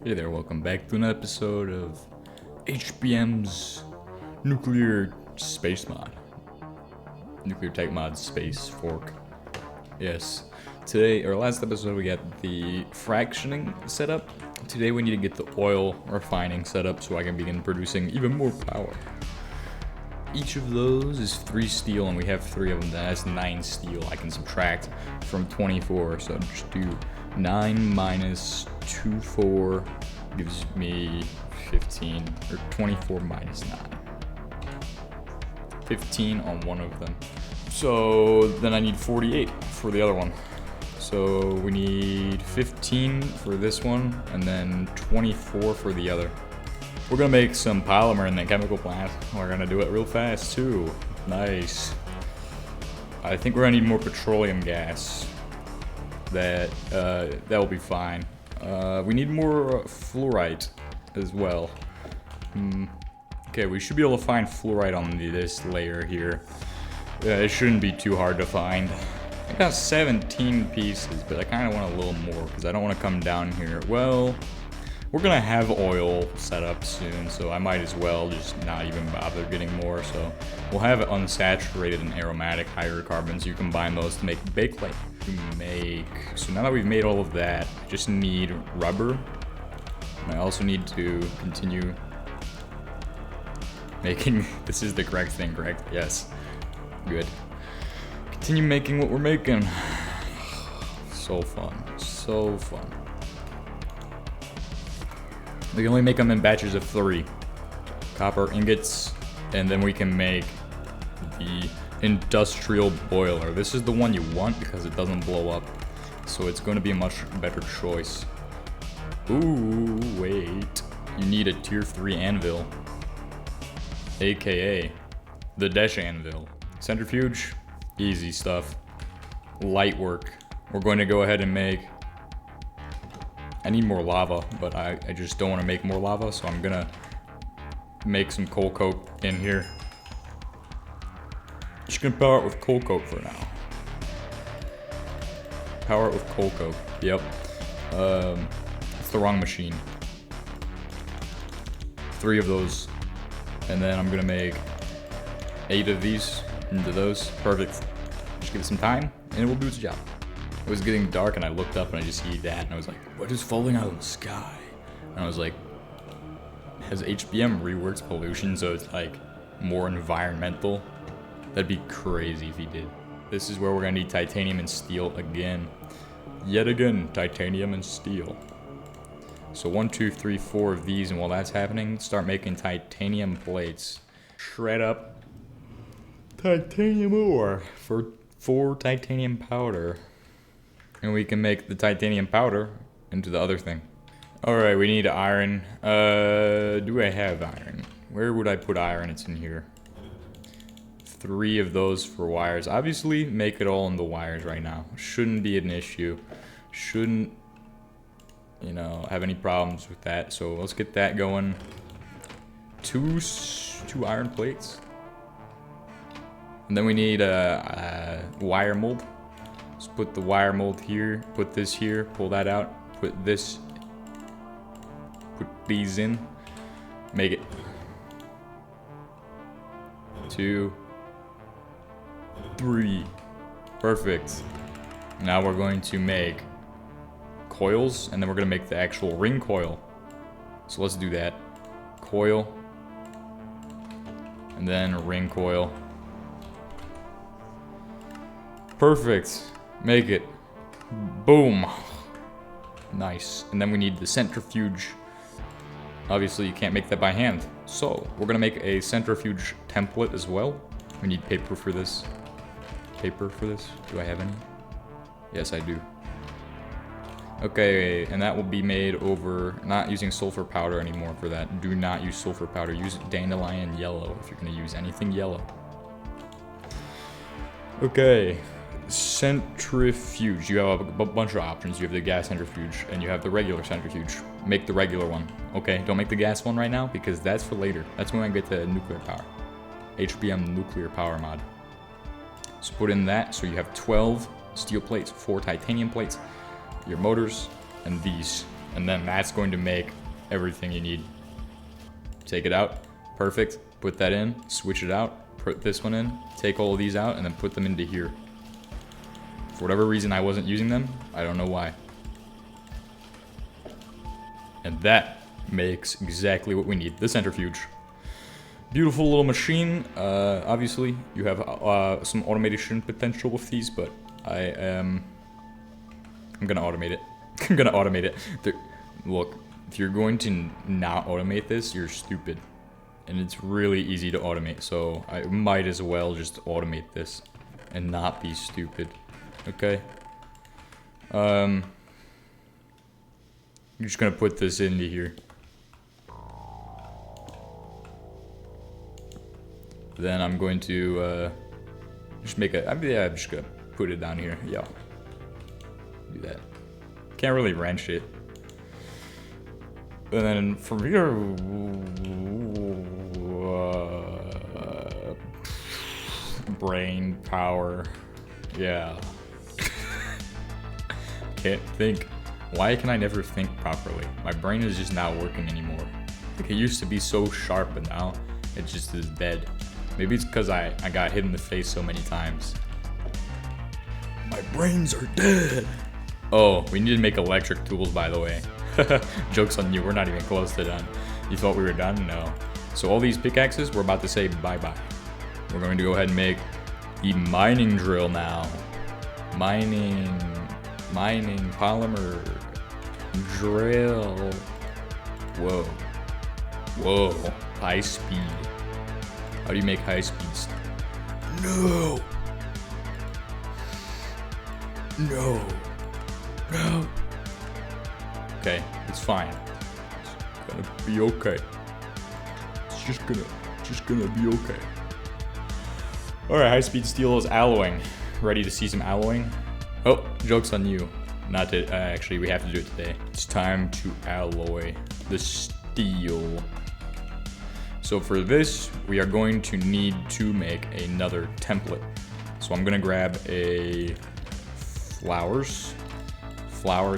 Hey there, welcome back to an episode of HBM's Nuclear Space Mod. Nuclear Tech Mod Space Fork. Yes. Today, or last episode, we got the fractioning set up. Today we need to get the oil refining set up so I can begin producing even more power. Each of those is 3 steel, and we have 3 of them. That's 9 steel. I can subtract from 24, so just do 9 minus 24 gives me 15, or 24 minus 9. 15 on one of them. So then I need 48 for the other one. So we need 15 for this one, and then 24 for the other. We're gonna make some polymer in the chemical plant. We're gonna do it real fast too. Nice. I think we're gonna need more petroleum gas. That will be fine. We need more fluorite as well. Okay, we should be able to find fluorite on this layer here. It shouldn't be too hard to find. I got 17 pieces, but I kind of want a little more because I don't want to come down here. Well, we're gonna have oil set up soon, so I might as well just not even bother getting more. So we'll have unsaturated and aromatic hydrocarbons. You combine those to make bakelite. So now that we've made all of that, I just need rubber. And I also need to continue making, this is the correct thing, correct? Yes, good. Continue making what we're making. So fun, so fun. We can only make them in batches of 3 copper ingots, and then we can make the industrial boiler. This is the one you want because it doesn't blow up, so it's going to be a much better choice. Ooh, wait. You need a tier 3 anvil, aka the Dash anvil. Centrifuge, easy stuff. Light work. We're going to go ahead and make, I need more lava, but I just don't want to make more lava, so I'm gonna make some coal coke in here. Just gonna power it with coal coke for now. Power it with coal coke. Yep. It's the wrong machine. 3 of those, and then I'm gonna make 8 of these into those. Perfect. Just give it some time, and it will do its job. It was getting dark, and I looked up, and I just see that, and I was like, what is falling out of the sky? And I was like, has HBM reworked pollution so it's like more environmental? That'd be crazy if he did. This is where we're gonna need titanium and steel again. Yet again, titanium and steel. So 1, 2, 3, 4 of these, and while that's happening, start making titanium plates. Shred up titanium ore for 4 titanium powder. And we can make the titanium powder into the other thing. Alright, we need iron. Do I have iron? Where would I put iron? It's in here. 3 of those for wires. Obviously, make it all in the wires right now. Shouldn't be an issue. Shouldn't, you know, have any problems with that. So let's get that going. 2 iron plates. And then we need a wire mold. Let's put the wire mold here, put this here, pull that out, put this, put these in, make it 2, 3, perfect. Now we're going to make coils, and then we're gonna make the actual ring coil. So let's do that. Coil, and then a ring coil. Perfect. Make it. Boom. Nice. And then we need the centrifuge. Obviously, you can't make that by hand. So, we're going to make a centrifuge template as well. We need paper for this. Paper for this? Do I have any? Yes, I do. Okay, and that will be made over, not using sulfur powder anymore for that. Do not use sulfur powder. Use dandelion yellow if you're going to use anything yellow. Okay. Centrifuge. You have a bunch of options. You have the gas centrifuge and you have the regular centrifuge. Make the regular one. Okay, don't make the gas one right now because that's for later. That's when I get to nuclear power. HBM nuclear power mod. So put in that, so you have 12 steel plates, 4 titanium plates, your motors, and these. And then that's going to make everything you need. Take it out. Perfect. Put that in. Switch it out. Put this one in. Take all of these out and then put them into here. For whatever reason I wasn't using them. I don't know why. And that makes exactly what we need. The centrifuge. Beautiful little machine. Obviously, you have some automation potential with these, but I'm gonna automate it. I'm gonna automate it. Look, if you're going to not automate this, you're stupid. And it's really easy to automate, so I might as well just automate this and not be stupid. Okay? I'm just gonna put this into here. Then I'm going to just make a, I'm just gonna put it down here. Yeah. Do that. Can't really wrench it. And then from here, brain power. Yeah. Can't think. Why can I never think properly? My brain is just not working anymore. Like, it used to be so sharp, but now it just is dead. Maybe it's because I got hit in the face so many times. My brains are dead. Oh, we need to make electric tools, by the way. Joke's on you, we're not even close to done. You thought we were done? No. So all these pickaxes, we're about to say bye-bye. We're going to go ahead and make the mining drill now. Mining polymer drill. Whoa. Whoa, high speed. How do you make high speeds? No. No. No. Okay, it's fine. It's gonna be okay. It's just gonna be okay. Alright, high speed steel is alloying. Ready to see some alloying? Oh, joke's on you. Not to, actually, we have to do it today. It's time to alloy the steel. So for this, we are going to need to make another template. So I'm gonna grab a flowers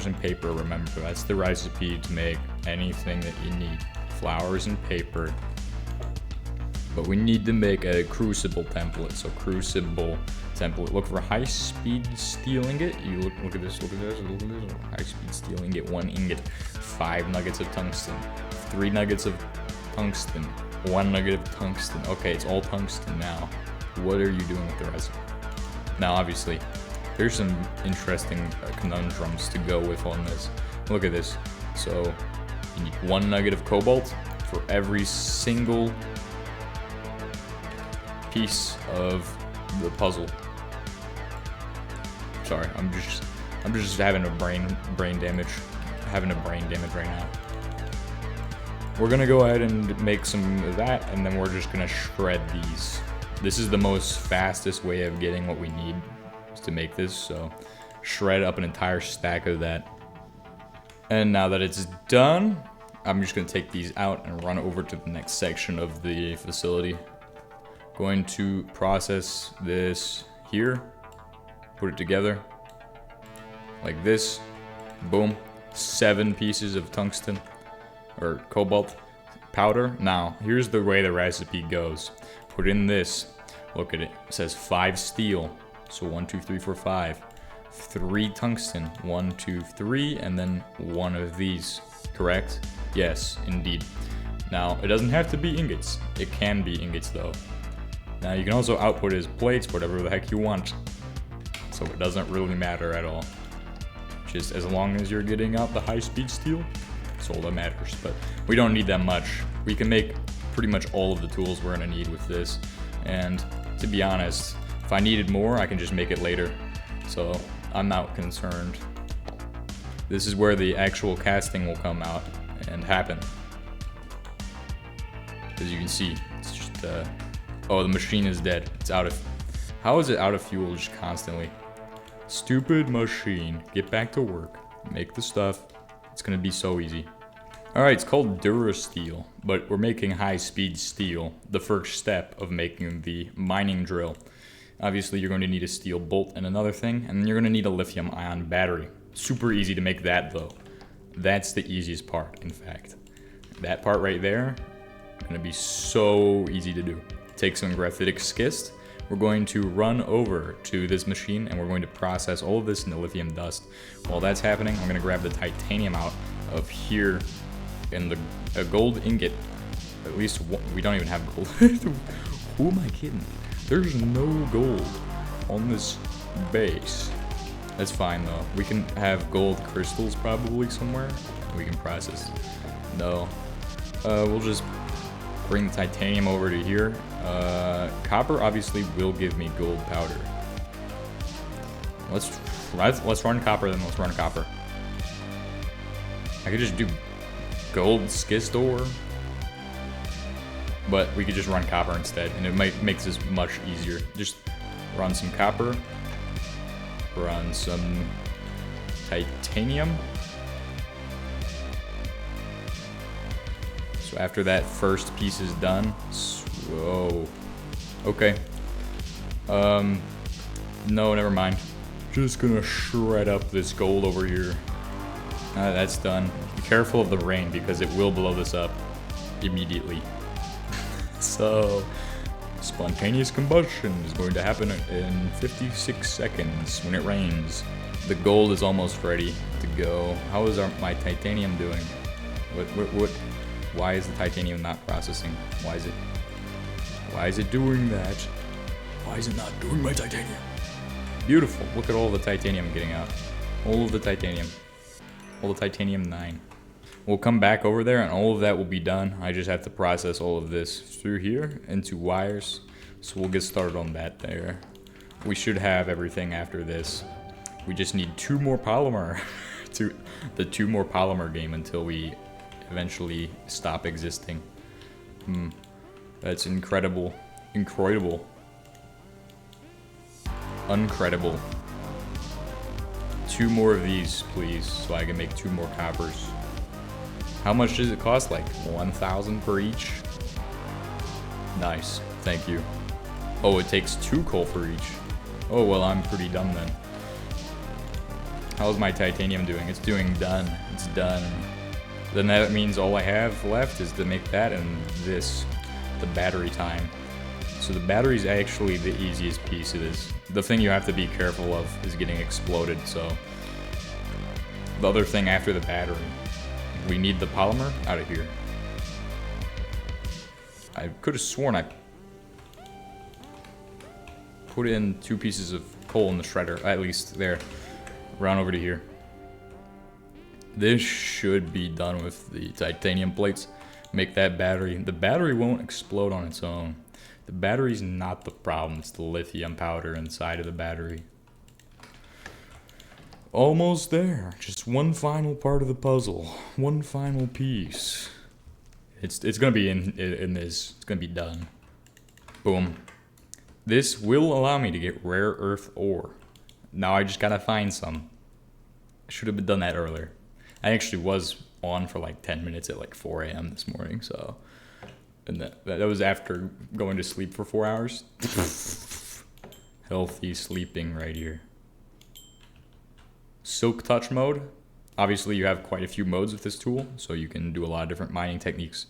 and paper. Remember, that's the recipe to make anything that you need. Flowers and paper. But we need to make a crucible template. So crucible template. Look for high speed steel ingot. You look at this. High speed steel ingot, 1 ingot, 5 nuggets of tungsten, 3 nuggets of tungsten, 1 nugget of tungsten. Okay, it's all tungsten now. What are you doing with the recipe? Now, obviously, there's some interesting conundrums to go with on this. Look at this. So, you need 1 nugget of cobalt for every single piece of the puzzle. Sorry, I'm just having a brain damage. Having a brain damage right now. We're gonna go ahead and make some of that, and then we're just gonna shred these. This is the most fastest way of getting what we need to make this, so shred up an entire stack of that. And now that it's done, I'm just gonna take these out and run over to the next section of the facility. Going to process this here, put it together like this. Boom, 7 pieces of tungsten or cobalt powder. Now, here's the way the recipe goes. Put in this, look at it, it says 5 steel. So 1, 2, 3, 4, 5. 3 tungsten, 1, 2, 3, and then 1 of these, correct? Yes, indeed. Now, it doesn't have to be ingots. It can be ingots though. Now, you can also output as plates, whatever the heck you want. So it doesn't really matter at all. Just as long as you're getting out the high-speed steel, that's all that matters. But we don't need that much. We can make pretty much all of the tools we're gonna need with this. And to be honest, if I needed more, I can just make it later. So I'm not concerned. This is where the actual casting will come out and happen. As you can see, it's just, oh, the machine is dead. It's out of, how is it out of fuel just constantly? Stupid machine. Get back to work. Make the stuff. It's gonna be so easy. Alright, it's called Durasteel, but we're making high-speed steel, the first step of making the mining drill. Obviously, you're going to need a steel bolt and another thing, and then you're going to need a lithium-ion battery. Super easy to make that, though. That's the easiest part, in fact. That part right there, gonna be so easy to do. Take some graphitic schist. We're going to run over to this machine and we're going to process all of this into lithium dust. While that's happening, I'm gonna grab the titanium out of here and the gold ingot. At least we don't even have gold. Who am I kidding? There's no gold on this base. That's fine though. We can have gold crystals probably somewhere. We can process. No. We'll just bring the titanium over to here. Copper obviously will give me gold powder. Let's run copper then. Let's run copper. I could just do gold schist ore, but we could just run copper instead, and it makes this much easier. Just run some copper, run some titanium. So after that first piece is done, whoa, okay. No, never mind. Just gonna shred up this gold over here. That's done. Be careful of the rain because it will blow this up immediately. So, spontaneous combustion is going to happen in 56 seconds when it rains. The gold is almost ready to go. How is my titanium doing? What? Why is the titanium not processing? Why is it doing that? Why is it not doing my titanium? Beautiful. Look at all the titanium getting out. All of the titanium. All the titanium 9. We'll come back over there and all of that will be done. I just have to process all of this through here into wires. So we'll get started on that there. We should have everything after this. We just need 2 more polymer. The 2 more polymer game until we eventually stop existing. That's incredible. Incredible. Uncredible. 2 more of these, please, so I can make 2 more coppers. How much does it cost? Like 1,000 per each? Nice, thank you. Oh, it takes 2 coal for each. Oh, well, I'm pretty dumb then. How's my titanium doing? It's doing done. It's done. Then that means all I have left is to make that and this, the battery time. So the battery is actually the easiest piece of this. The thing you have to be careful of is getting exploded, so. The other thing after the battery, we need the polymer out of here. I could have sworn I put in 2 pieces of coal in the shredder, at least there. Run over to here. This should be done with the titanium plates. Make that battery. The battery won't explode on its own. The battery's not the problem, it's the lithium powder inside of the battery. Almost there. Just one final part of the puzzle. One final piece. It's gonna be in this. It's gonna be done. Boom. This will allow me to get rare earth ore. Now I just gotta find some. I should have done that earlier. I actually was on for like 10 minutes at like 4 a.m. this morning, so. And that was after going to sleep for 4 hours. Healthy sleeping right here. Silk touch mode. Obviously you have quite a few modes with this tool, so you can do a lot of different mining techniques.